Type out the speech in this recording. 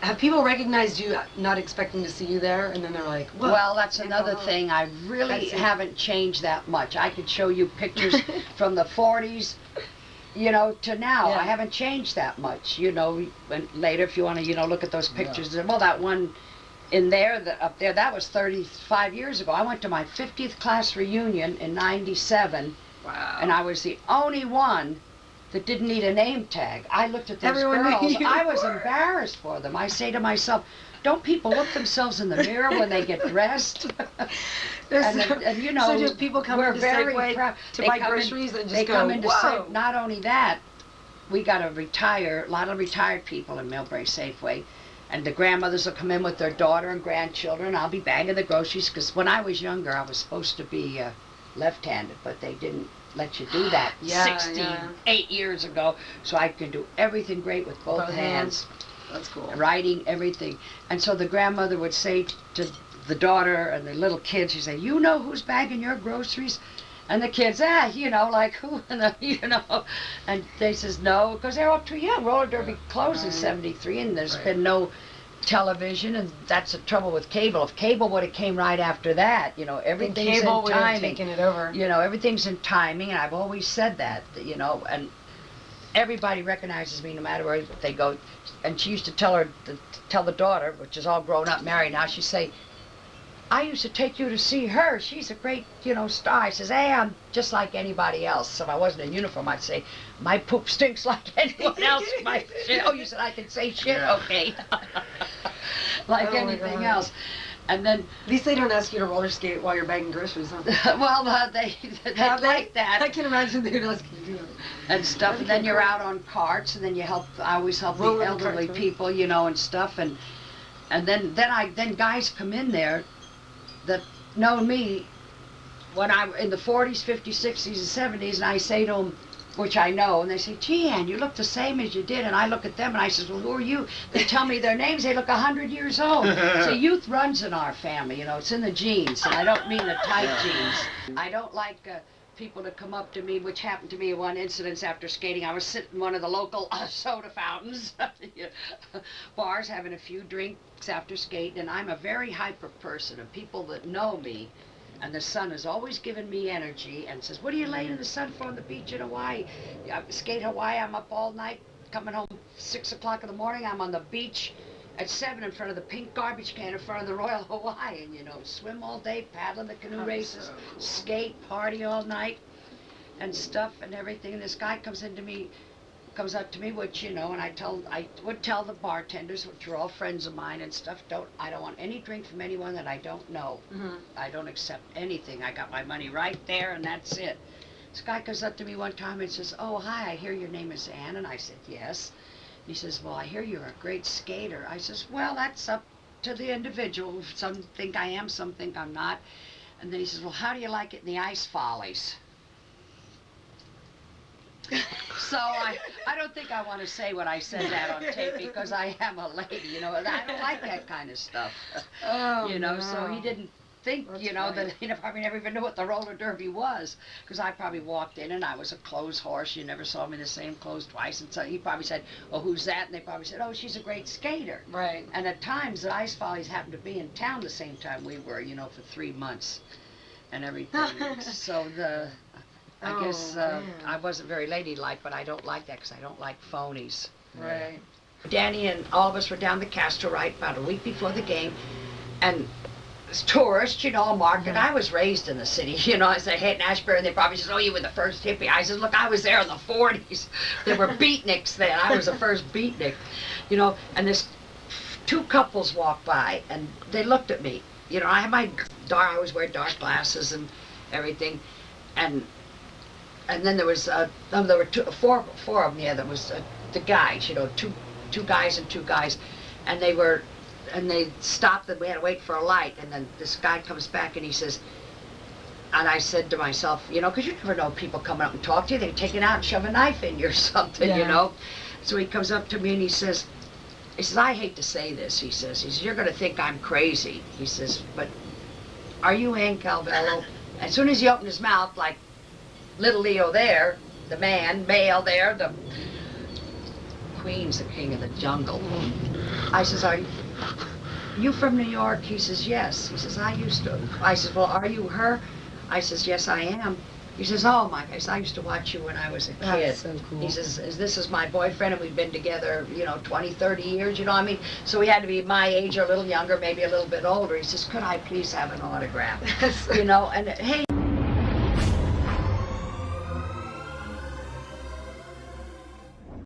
Have people recognized you not expecting to see you there, and then they're like, whoa. Well, that's another thing. I really haven't changed that much. I could show you pictures from the 40s, you know, to now. I haven't changed that much, you know. And later, if you want to, you know, look at those pictures. Well, that one in there, up there, that was 35 years ago. I went to my 50th class reunion in '97. Wow. And I was the only one that didn't need a name tag. I looked at those Everyone girls. knew you I was were. embarrassed for them. I say to myself, don't people look themselves in the mirror when they get dressed? and you know, so just people come into Safeway to buy groceries and just they go, come into whoa. Not only that, we got a lot of retired people in Millbrae Safeway. And the grandmothers will come in with their daughter and grandchildren. I'll be bagging the groceries, because when I was younger, I was supposed to be left-handed, but they didn't let you do that 68 years ago. So I can do everything great with both hands. That's cool. Writing, everything. And so the grandmother would say to the daughter and the little kids, she'd say, you know who's bagging your groceries? And the kids, you know, like who, you know. And they says, no, because they're all too young. Roller derby closed in '73, and there's been no television, and that's the trouble with cable. If cable would have came right after that, you know, everything's in timing. Cable would have taken it over. You know, everything's in timing, and I've always said that, you know, and everybody recognizes me no matter where they go. And she used to tell the daughter, which is all grown up, married now, she'd say, I used to take you to see her. She's a great, you know, star. I says, hey, I'm just like anybody else. So if I wasn't in uniform, I'd say, my poop stinks like anyone else. My shit. Oh, you said I can say shit? Yeah. Okay. Like anything else. And then... At least they don't ask you to roller skate while you're bagging groceries, huh? Well, they like that. I can imagine they don't ask you to do it. And stuff. And then you're out on carts, and then you help, I always help the elderly people, you know, and stuff. And then guys come in there that know me when I'm in the 40s, 50s, 60s, and 70s, and I say to them, which I know, and they say, gee, Ann, you look the same as you did. And I look at them, and I says, well, who are you? They tell me their names. They look 100 years old. So youth runs in our family, you know. It's in the genes, and I don't mean the tight genes. I don't like people to come up to me, which happened to me in one incident after skating. I was sitting in one of the local soda fountains, bars, having a few drinks after skating, and I'm a very hyper person, and people that know me, and the sun has always given me energy, and says, what are you laying in the sun for on the beach in Hawaii? I skate Hawaii, I'm up all night, coming home 6 o'clock in the morning, I'm on the beach at 7 in front of the pink garbage can in front of the Royal Hawaiian, you know, swim all day, paddling the canoe races, skate, party all night, and stuff and everything. And this guy comes up to me, which, you know, and I would tell the bartenders, which are all friends of mine and stuff, I don't want any drink from anyone that I don't know. I don't accept anything. I got my money right there, and that's it. This guy comes up to me one time and says, oh, hi, I hear your name is Ann. And I said, yes. He says, well, I hear you're a great skater. I says, well, that's up to the individual. Some think I am, some think I'm not. And then he says, well, how do you like it in the ice follies? So I don't think I want to say what I said that on tape, because I am a lady, you know, and I don't like that kind of stuff. You know, so he didn't think, you know, that he probably never even knew what the roller derby was, because I probably walked in and I was a clothes horse. You never saw me in the same clothes twice, and so he probably said, oh, who's that? And they probably said, oh, she's a great skater. Right. And at times the ice follies happened to be in town the same time we were, you know, for 3 months and everything. So I guess I wasn't very ladylike, but I don't like that, because I don't like phonies. Right. Danny and all of us were down the Castro right about a week before the game, and as tourists, you know, market. I was raised in the city, you know. I said, hey, in Ashbury, and they probably said, oh, you were the first hippie. I said, look, I was there in the 40s. There were beatniks then. I was the first beatnik, you know. And this 2 couples walked by, and they looked at me. You know, I had I always wear dark glasses and everything, and then there was there were four of them. Yeah, there was the guys, you know, two guys and 2 guys, and they stopped, and we had to wait for a light, and then this guy comes back and he says, and I said to myself, you know, because you never know, people coming up and talk to you, they take it out and shove a knife in you or something, you know. So he comes up to me and he says, I hate to say this, he says, you're going to think I'm crazy. He says, but are you Ann Calvello? As soon as he opened his mouth, like little Leo there, the male there, Queen's the king of the jungle. I says, are you from New York? He says, yes. He says, I says, well, are you her? I says, yes, I am. He says, oh my gosh, I used to watch you when I was a kid. That's so cool. He says, this is my boyfriend, and we've been together, 20, 30 years, you know what I mean? So he had to be my age or a little younger, maybe a little bit older. He says, could I please have an autograph? And hey.